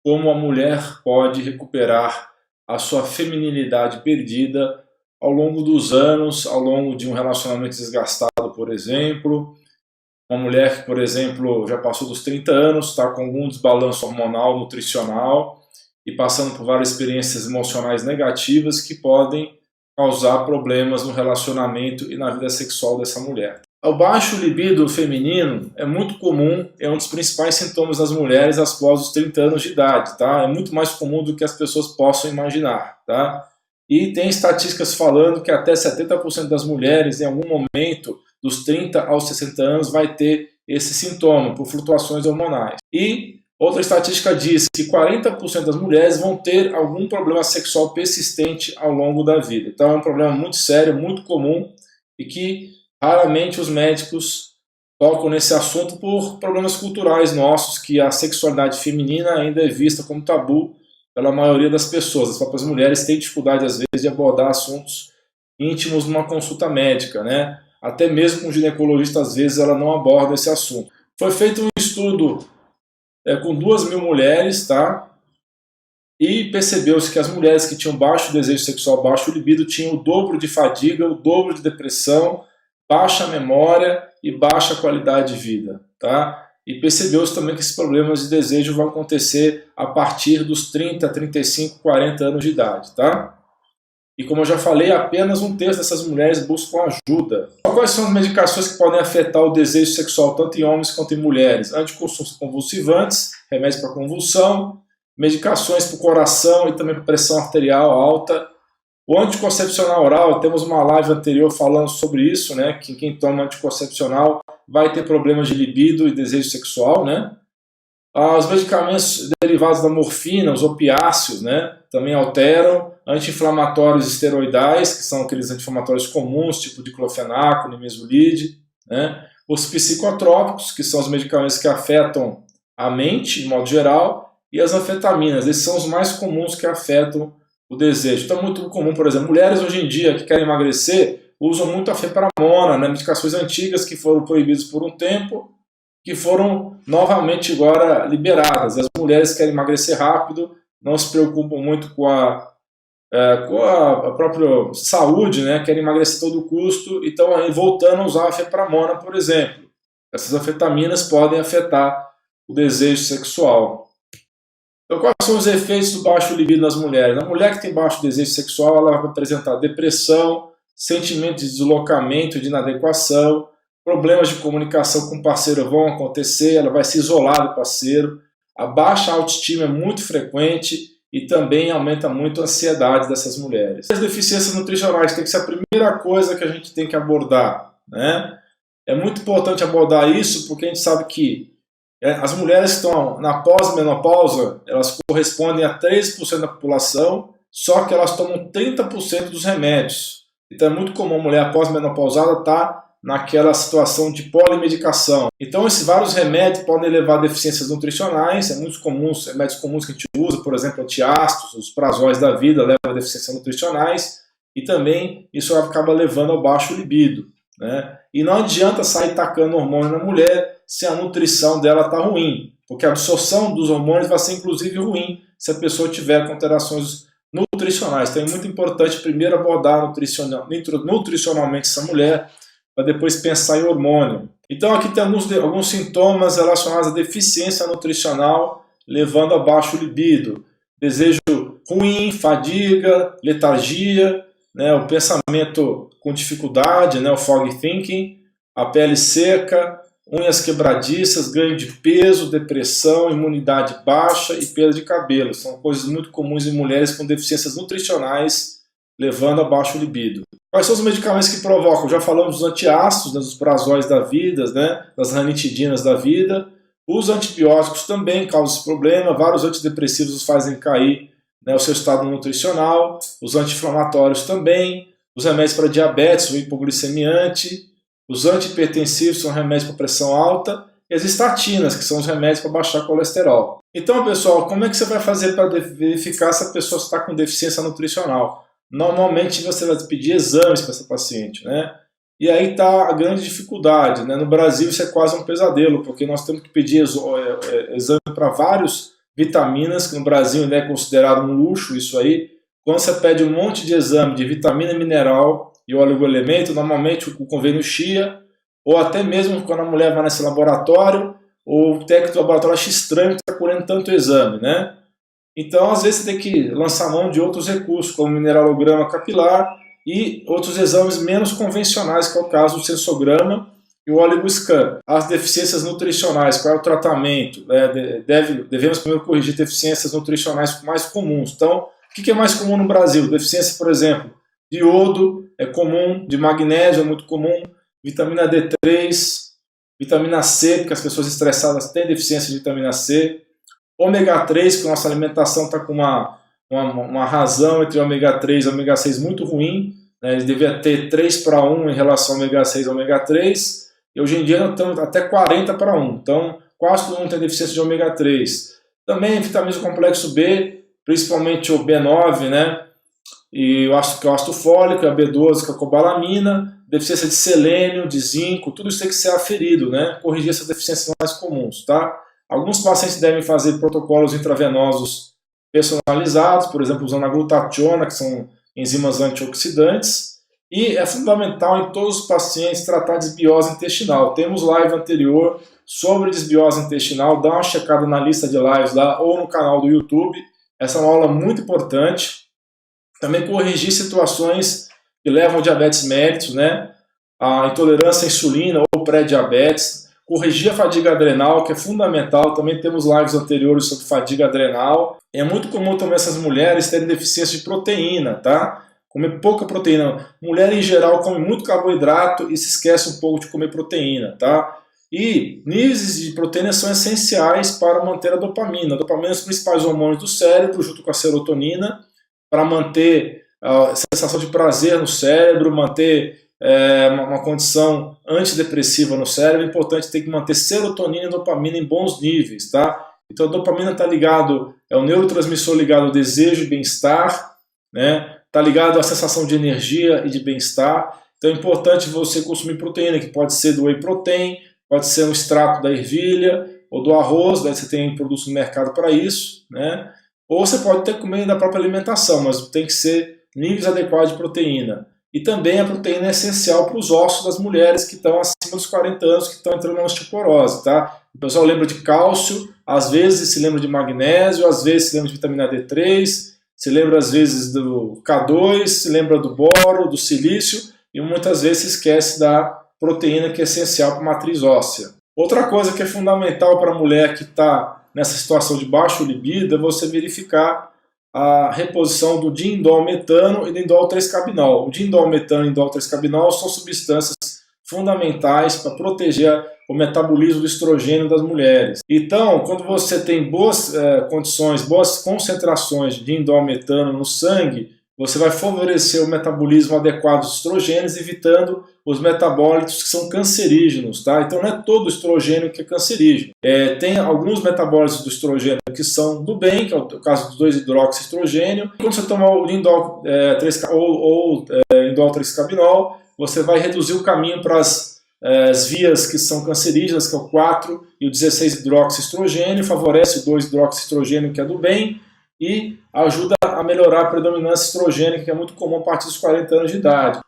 como a mulher pode recuperar a sua feminilidade perdida ao longo dos anos, ao longo de um relacionamento desgastado, por exemplo. Uma mulher que, por exemplo, já passou dos 30 anos, está com algum desbalanço hormonal, nutricional e passando por várias experiências emocionais negativas que podem causar problemas no relacionamento e na vida sexual dessa mulher. O baixo libido feminino é muito comum, é um dos principais sintomas das mulheres após os 30 anos de idade, tá? É muito mais comum do que as pessoas possam imaginar, tá? E tem estatísticas falando que até 70% das mulheres, em algum momento, dos 30 aos 60 anos, vai ter esse sintoma, por flutuações hormonais. E outra estatística diz que 40% das mulheres vão ter algum problema sexual persistente ao longo da vida. Então é um problema muito sério, muito comum, e que raramente os médicos tocam nesse assunto por problemas culturais nossos, que a sexualidade feminina ainda é vista como tabu pela maioria das pessoas. As próprias mulheres têm dificuldade, às vezes, de abordar assuntos íntimos numa consulta médica, né? Até mesmo com o ginecologista, às vezes, ela não aborda esse assunto. Foi feito um estudo com 2.000 mulheres, tá? E percebeu-se que as mulheres que tinham baixo desejo sexual, baixo libido, tinham o dobro de fadiga, o dobro de depressão, baixa memória e baixa qualidade de vida, tá? E percebeu-se também que esses problemas de desejo vão acontecer a partir dos 30, 35, 40 anos de idade, tá? E como eu já falei, apenas 1/3 dessas mulheres buscam ajuda. Quais são as medicações que podem afetar o desejo sexual tanto em homens quanto em mulheres? Anticonvulsivantes, remédios para convulsão, medicações para o coração e também para pressão arterial alta. O anticoncepcional oral, temos uma live anterior falando sobre isso, né? Que quem toma anticoncepcional vai ter problemas de libido e desejo sexual, né? Os medicamentos derivados da morfina, os opiáceos, né? Também alteram. Anti-inflamatórios esteroidais, que são aqueles anti-inflamatórios comuns, tipo diclofenaco, nimesulide, né? Os psicotrópicos, que são os medicamentos que afetam a mente, de modo geral, e as anfetaminas, esses são os mais comuns que afetam o desejo. Então é muito comum, por exemplo, mulheres hoje em dia que querem emagrecer usam muito a fepramona, né? Medicações antigas que foram proibidas por um tempo, que foram novamente agora liberadas. As mulheres querem emagrecer rápido, não se preocupam muito com a própria saúde, né? Querem emagrecer a todo custo e estão aí voltando a usar a fepramona, por exemplo. Essas anfetaminas podem afetar o desejo sexual. Então, quais são os efeitos do baixo libido nas mulheres? A mulher que tem baixo desejo sexual, ela vai apresentar depressão, sentimento de deslocamento, de inadequação, problemas de comunicação com o parceiro vão acontecer, ela vai se isolar do parceiro, a baixa autoestima é muito frequente e também aumenta muito a ansiedade dessas mulheres. As deficiências nutricionais tem que ser a primeira coisa que a gente tem que abordar, né? É muito importante abordar isso porque a gente sabe que as mulheres que estão na pós-menopausa, elas correspondem a 13% da população, só que elas tomam 30% dos remédios. Então é muito comum a mulher pós-menopausada estar naquela situação de polimedicação. Então esses vários remédios podem levar a deficiências nutricionais, é muito comuns, remédios comuns que a gente usa, por exemplo, antiácidos, os prazóis da vida levam a deficiências nutricionais, e também isso acaba levando ao baixo libido, né? E não adianta sair tacando hormônio na mulher se a nutrição dela está ruim, porque a absorção dos hormônios vai ser inclusive ruim se a pessoa tiver com alterações nutricionais. Então é muito importante primeiro abordar nutricionalmente essa mulher, para depois pensar em hormônio. Então aqui tem alguns sintomas relacionados à deficiência nutricional, levando a baixo libido. Desejo ruim, fadiga, letargia, né, o pensamento com dificuldade, né, o fog thinking, a pele seca, unhas quebradiças, ganho de peso, depressão, imunidade baixa e perda de cabelo. São coisas muito comuns em mulheres com deficiências nutricionais, levando a baixo libido. Quais são os medicamentos que provocam? Já falamos dos antiácidos, dos prazóis da vida, né, das ranitidinas da vida. Os antibióticos também causam esse problema. Vários antidepressivos os fazem cair, né, o seu estado nutricional. Os anti-inflamatórios também. Os remédios para diabetes, o hipoglicemiante. Os antihipertensivos são remédios para pressão alta. E as estatinas, que são os remédios para baixar colesterol. Então, pessoal, como é que você vai fazer para verificar se a pessoa está com deficiência nutricional? Normalmente você vai pedir exames para essa paciente, né? E aí está a grande dificuldade, né? No Brasil isso é quase um pesadelo, porque nós temos que pedir exame para vários vitaminas, que no Brasil ainda é considerado um luxo isso aí. Quando você pede um monte de exame de vitamina mineral e oligoelemento, normalmente o convênio chia, ou até mesmo quando a mulher vai nesse laboratório, o técnico do laboratório acha estranho que está colhendo tanto exame, né? Então, às vezes, você tem que lançar mão de outros recursos, como mineralograma capilar e outros exames menos convencionais, que é o caso do sensograma e o oligoscan. As deficiências nutricionais, qual é o tratamento? Devemos primeiro corrigir deficiências nutricionais mais comuns. Então, o que é mais comum no Brasil? Deficiência, por exemplo, de iodo é comum, de magnésio é muito comum, vitamina D3, vitamina C, porque as pessoas estressadas têm deficiência de vitamina C, ômega 3, porque a nossa alimentação está com uma razão entre ômega 3 e ômega 6 muito ruim, né? Ele devia ter 3:1 em relação ao ômega 6 e ômega 3, e hoje em dia nós estamos até 40:1, então quase todo mundo tem deficiência de ômega 3. Também vitaminas do complexo B, principalmente o B9, né? E o ácido fólico, a B12, que é a cobalamina, deficiência de selênio, de zinco, tudo isso tem que ser aferido, né? Corrigir essas deficiências mais comuns, tá? Alguns pacientes devem fazer protocolos intravenosos personalizados, por exemplo, usando a glutationa, que são enzimas antioxidantes, e é fundamental em todos os pacientes tratar desbiose intestinal. Temos live anterior sobre desbiose intestinal, dá uma checada na lista de lives lá ou no canal do YouTube. Essa é uma aula muito importante. Também corrigir situações que levam ao diabetes mellitus, né? A intolerância à insulina ou pré-diabetes. Corrigir a fadiga adrenal, que é fundamental. Também temos lives anteriores sobre fadiga adrenal. É muito comum também essas mulheres terem deficiência de proteína, tá? Comer pouca proteína. Mulher em geral come muito carboidrato e se esquece um pouco de comer proteína, tá? E níveis de proteína são essenciais para manter a dopamina. A dopamina é um dos principais hormônios do cérebro, junto com a serotonina, para manter a sensação de prazer no cérebro, manter uma condição antidepressiva no cérebro. É importante ter que manter serotonina e dopamina em bons níveis, tá? Então a dopamina está ligado, é o neurotransmissor ligado ao desejo e bem-estar, né? Está ligado à sensação de energia e de bem-estar. Então é importante você consumir proteína, que pode ser do whey protein, pode ser um extrato da ervilha ou do arroz, daí você tem produtos no mercado para isso, né? Ou você pode ter que comer da própria alimentação, mas tem que ser níveis adequados de proteína. E também a proteína é essencial para os ossos das mulheres que estão acima dos 40 anos, que estão entrando na osteoporose, tá? O pessoal lembra de cálcio, às vezes se lembra de magnésio, às vezes se lembra de vitamina D3, se lembra às vezes do K2, se lembra do boro, do silício, e muitas vezes se esquece da proteína que é essencial para a matriz óssea. Outra coisa que é fundamental para a mulher que está nessa situação de baixo libido é você verificar a reposição do diindol-metano e do indol-3-cabinol. O diindol-metano e o indol-3-cabinol são substâncias fundamentais para proteger o metabolismo do estrogênio das mulheres. Então, quando você tem boas condições, boas concentrações de indol-metano no sangue, você vai favorecer o metabolismo adequado dos estrogênios, evitando os metabólitos que são cancerígenos, tá? Então não é todo estrogênio que é cancerígeno. Tem alguns metabólitos do estrogênio que são do bem, que é o caso do 2-hidroxiestrogênio. Quando você toma o indol, indol-3-cabinol, você vai reduzir o caminho para as vias que são cancerígenas, que é o 4 e o 16-hidroxiestrogênio, favorece o 2-hidroxiestrogênio, que é do bem, e ajuda a melhorar a predominância estrogênica, que é muito comum a partir dos 40 anos de idade.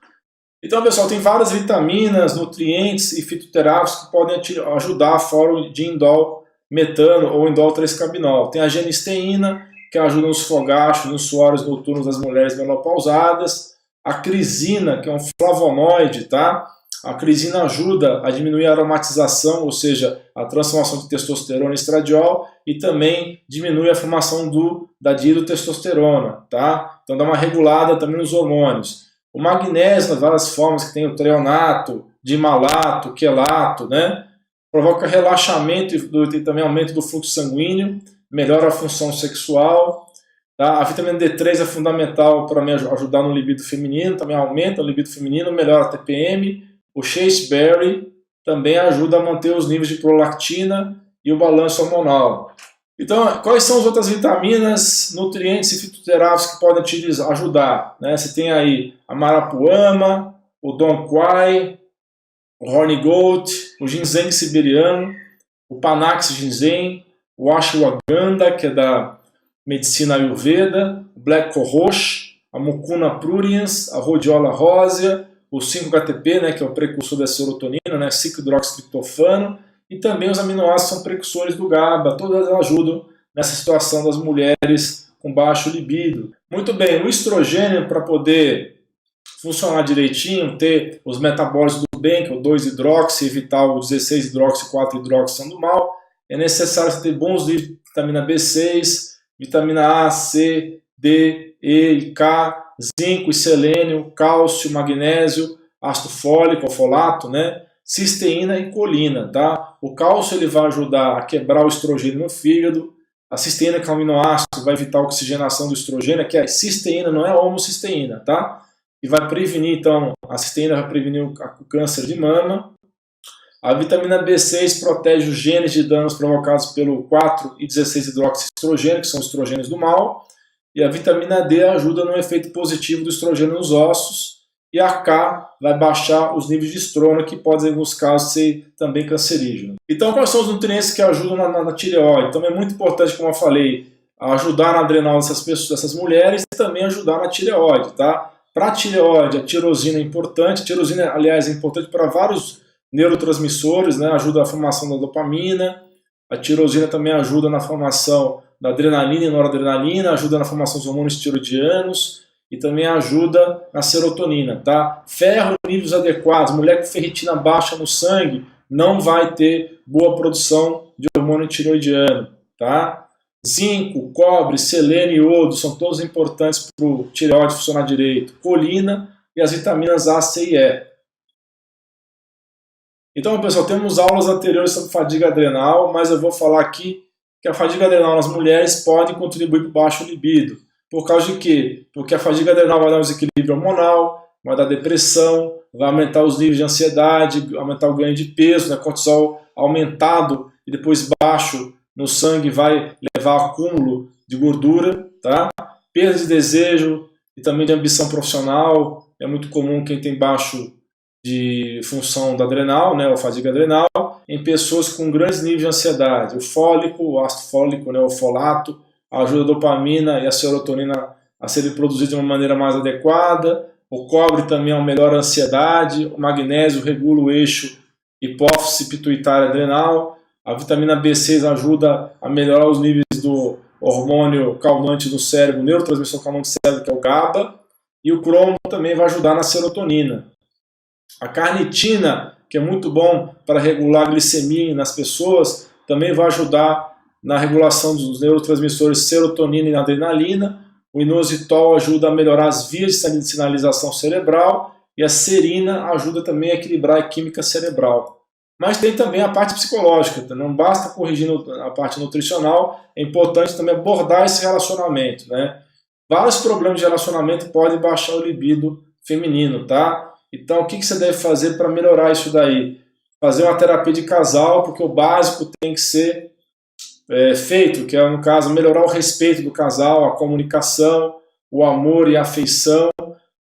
Então, pessoal, tem várias vitaminas, nutrientes e fitoterápicos que podem ajudar fora o diindol-metano ou indol-3-cabinol. Tem a genisteína, que ajuda nos fogachos, nos suores noturnos das mulheres menopausadas. A crisina, que é um flavonoide, tá? A crisina ajuda a diminuir a aromatização, ou seja, a transformação de testosterona em estradiol, e também diminui a formação da dihidrotestosterona, tá? Então dá uma regulada também nos hormônios. O magnésio, nas várias formas, que tem o treonato, dimalato, quelato, né? Provoca relaxamento e também aumento do fluxo sanguíneo, melhora a função sexual. Tá? A vitamina D3 é fundamental para ajudar no libido feminino, também aumenta o libido feminino, melhora a TPM. O chasteberry também ajuda a manter os níveis de prolactina e o balanço hormonal. Então, quais são as outras vitaminas, nutrientes e fitoterápicos que podem te ajudar? Né? Você tem aí a marapuama, o dong quai, o horny goat, o ginseng siberiano, o panax ginseng, o ashwagandha, que é da medicina ayurveda, o black cohosh, a mucuna pruriens, a rhodiola rósea, o 5-HTP, né, que é o precursor da serotonina, né, 5-hidroxitriptofano, e também os aminoácidos são precursores do GABA. Todas elas ajudam nessa situação das mulheres com baixo libido. Muito bem, o estrogênio, para poder funcionar direitinho, ter os metabólitos do bem, que é o 2-hidroxi, evitar o 16-hidroxi e 4-hidroxi são do mal, é necessário ter bons níveis de vitamina B6, vitamina A, C, D, E e K, zinco e selênio, cálcio, magnésio, ácido fólico, folato, né? Cisteína e colina, tá? O cálcio ele vai ajudar a quebrar o estrogênio no fígado. A cisteína, que é um aminoácido, vai evitar a oxigenação do estrogênio, que é cisteína, não é homocisteína, tá? E vai prevenir, então, a cisteína vai prevenir o câncer de mama. A vitamina B6 protege os genes de danos provocados pelo 4 e 16-hidroxiestrogênio, que são os estrogênios do mal. E a vitamina D ajuda no efeito positivo do estrogênio nos ossos. E a K vai baixar os níveis de estrona, que pode, em alguns casos, ser também cancerígeno. Então, quais são os nutrientes que ajudam na tireoide? Então, é muito importante, como eu falei, ajudar na adrenal dessas mulheres e também ajudar na tireoide, tá? Para a tireoide, a tirosina é importante. A tirosina, aliás, é importante para vários neurotransmissores, né? Ajuda a formação da dopamina. A tirosina também ajuda na formação da adrenalina e noradrenalina, ajuda na formação dos hormônios tiroidianos e também ajuda na serotonina, tá? Ferro em níveis adequados, mulher com ferritina baixa no sangue não vai ter boa produção de hormônio tiroidiano, tá? Zinco, cobre, selênio e iodo são todos importantes para o tireoide funcionar direito. Colina e as vitaminas A, C e E. Então, pessoal, temos aulas anteriores sobre fadiga adrenal, mas eu vou falar aqui que a fadiga adrenal nas mulheres pode contribuir para o baixo libido. Por causa de quê? Porque a fadiga adrenal vai dar um desequilíbrio hormonal, vai dar depressão, vai aumentar os níveis de ansiedade, aumentar o ganho de peso, né? Cortisol aumentado e depois baixo no sangue vai levar ao acúmulo de gordura, tá? Perda de desejo e também de ambição profissional. É muito comum quem tem baixo de função da adrenal, né, ou fadiga adrenal, em pessoas com grandes níveis de ansiedade. O fólico, o ácido fólico, né, o folato, ajuda a dopamina e a serotonina a serem produzidos de uma maneira mais adequada. O cobre também melhora a ansiedade. O magnésio regula o eixo hipófise pituitária adrenal. A vitamina B6 ajuda a melhorar os níveis do hormônio calmante do cérebro, o neurotransmissor calmante do cérebro, que é o GABA. E o cromo também vai ajudar na serotonina. A carnitina, que é muito bom para regular a glicemia nas pessoas, também vai ajudar na regulação dos neurotransmissores serotonina e adrenalina. O inositol ajuda a melhorar as vias de sinalização cerebral e a serina ajuda também a equilibrar a química cerebral. Mas tem também a parte psicológica, não basta corrigir a parte nutricional, é importante também abordar esse relacionamento, né? Vários problemas de relacionamento podem baixar o libido feminino, tá? Então, o que você deve fazer para melhorar isso daí? Fazer uma terapia de casal, porque o básico tem que ser feito, que é, no caso, melhorar o respeito do casal, a comunicação, o amor e a afeição,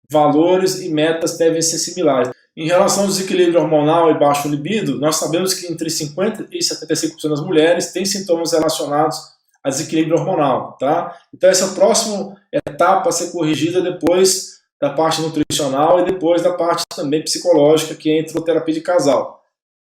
valores e metas devem ser similares. Em relação ao desequilíbrio hormonal e baixo libido, nós sabemos que entre 50% e 75% das mulheres têm sintomas relacionados a desequilíbrio hormonal, tá? Então, essa é a próxima etapa a ser corrigida depois da parte nutricional e depois da parte também psicológica, que entra a terapia de casal.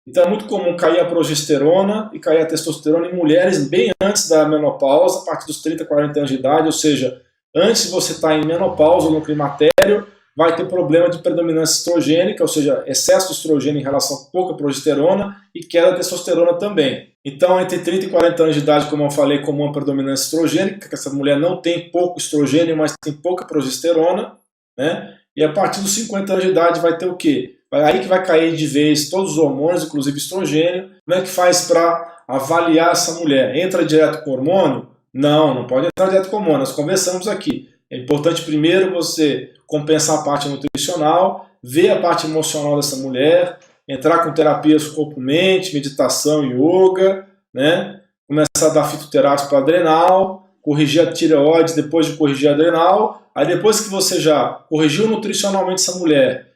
Então é muito comum cair a progesterona e cair a testosterona em mulheres bem antes da menopausa, a partir dos 30, 40 anos de idade, ou seja, antes de você estar em menopausa ou no climatério, vai ter problema de predominância estrogênica, ou seja, excesso de estrogênio em relação a pouca progesterona e queda da testosterona também. Então, entre 30 e 40 anos de idade, como eu falei, comum a predominância estrogênica, que essa mulher não tem pouco estrogênio, mas tem pouca progesterona, né? E a partir dos 50 anos de idade vai ter o quê? Aí que vai cair de vez todos os hormônios, inclusive estrogênio. Como é que faz para avaliar essa mulher? Entra direto com hormônio? Não, não pode entrar direto com hormônio. Nós conversamos aqui. É importante primeiro você compensar a parte nutricional, ver a parte emocional dessa mulher, entrar com terapias corpo-mente, meditação, yoga, né? Começar a dar fitoterápica para adrenal, corrigir a tireoide depois de corrigir a adrenal. Aí depois que você já corrigiu nutricionalmente essa mulher,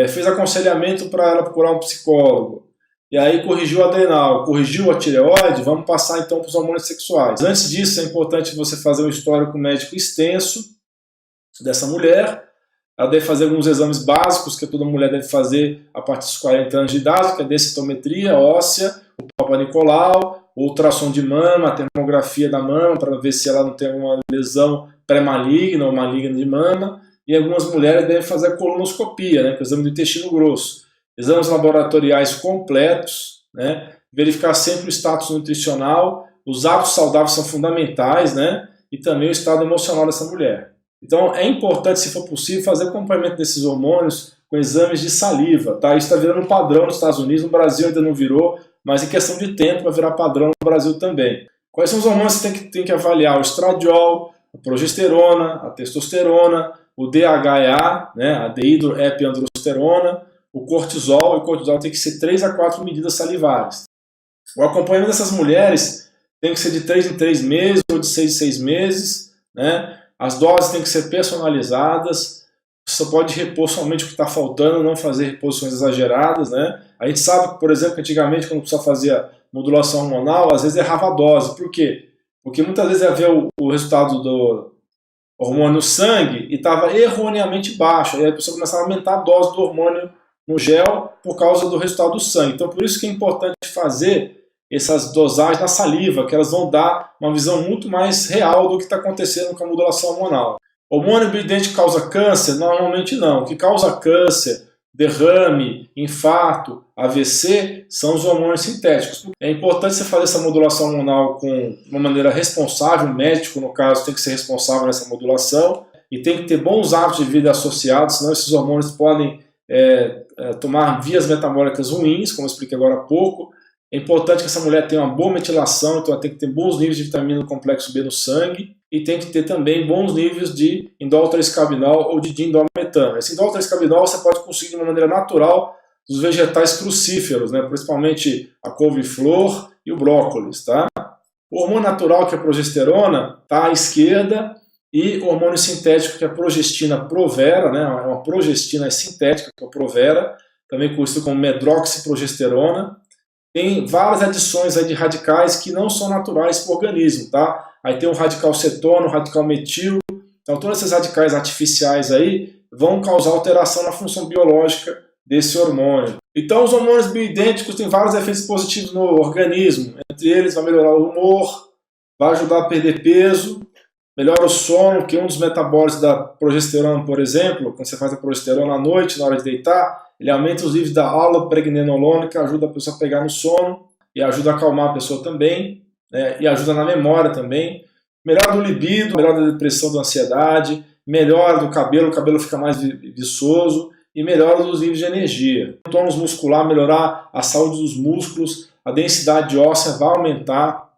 fez aconselhamento para ela procurar um psicólogo, e aí corrigiu a adrenal, corrigiu a tireoide, vamos passar então para os hormônios sexuais. Antes disso, é importante você fazer um histórico médico extenso dessa mulher. Ela deve fazer alguns exames básicos que toda mulher deve fazer a partir dos 40 anos de idade, que é a densitometria óssea, o Papa Nicolau, o ultrassom de mama, a termografia da mama, para ver se ela não tem alguma lesão pré-maligna ou maligna de mama. E algumas mulheres devem fazer a colonoscopia, né, que é o exame do intestino grosso. Exames laboratoriais completos, né, verificar sempre o status nutricional, os hábitos saudáveis são fundamentais, né, e também o estado emocional dessa mulher. Então é importante, se for possível, fazer acompanhamento desses hormônios com exames de saliva. Tá? Isso está virando um padrão nos Estados Unidos, no Brasil ainda não virou, mas em questão de tempo vai virar padrão no Brasil também. Quais são os hormônios que tem que avaliar? O estradiol, a progesterona, a testosterona, o DHEA, né, a dehidroepiandrosterona, o cortisol. E o cortisol tem que ser 3 a 4 medidas salivares. O acompanhamento dessas mulheres tem que ser de 3 em 3 meses ou de 6 em 6 meses, né? As doses têm que ser personalizadas, você só pode repor somente o que está faltando, não fazer reposições exageradas, né? A gente sabe, por exemplo, que antigamente, quando o pessoal fazia modulação hormonal, às vezes errava a dose. Por quê? Porque muitas vezes ia ver o resultado do hormônio no sangue e estava erroneamente baixo. Aí a pessoa começava a aumentar a dose do hormônio no gel por causa do resultado do sangue. Então, por isso que é importante fazer essas dosagens na saliva, que elas vão dar uma visão muito mais real do que está acontecendo com a modulação hormonal. Hormônio bioidêntico causa câncer? Normalmente não. O que causa câncer, derrame, infarto, AVC, são os hormônios sintéticos. É importante você fazer essa modulação hormonal com uma maneira responsável, o médico, no caso, tem que ser responsável nessa modulação, e tem que ter bons hábitos de vida associados, senão esses hormônios podem tomar vias metabólicas ruins, como eu expliquei agora há pouco. É importante que essa mulher tenha uma boa metilação, então ela tem que ter bons níveis de vitamina do complexo B no sangue e tem que ter também bons níveis de indol 3-carbinol ou de diindolmetano. Esse indol 3-carbinol você pode conseguir de uma maneira natural dos vegetais crucíferos, né? Principalmente a couve-flor e o brócolis. Tá? O hormônio natural, que é a progesterona, está à esquerda, e o hormônio sintético, que é a progestina provera, né? É uma progestina sintética, que é a provera, também conhecido como medroxiprogesterona. Tem várias adições aí de radicais que não são naturais para o organismo, tá? Aí tem o radical cetona, o radical metil. Então todos esses radicais artificiais aí vão causar alteração na função biológica desse hormônio. Então os hormônios bioidênticos têm vários efeitos positivos no organismo. Entre eles vai melhorar o humor, vai ajudar a perder peso, melhora o sono, que é um dos metabólicos da progesterona, por exemplo, quando você faz a progesterona à noite, na hora de deitar, ele aumenta os níveis da allopregnenolona, que ajuda a pessoa a pegar no sono e ajuda a acalmar a pessoa também, né, e ajuda na memória também. Melhora do libido, melhora da depressão, da ansiedade, melhora do cabelo, o cabelo fica mais viçoso e melhora dos níveis de energia. O tônus muscular, melhorar a saúde dos músculos, a densidade óssea vai aumentar,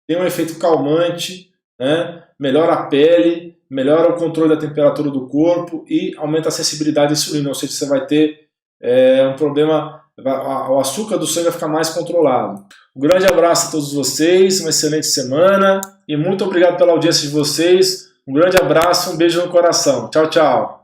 tem um efeito calmante, né, melhora a pele, melhora o controle da temperatura do corpo e aumenta a sensibilidade à insulina, ou seja, você vai ter um problema, o açúcar do sangue vai ficar mais controlado. Um grande abraço a todos vocês, uma excelente semana e muito obrigado pela audiência de vocês. Um grande abraço, um beijo no coração. Tchau, tchau.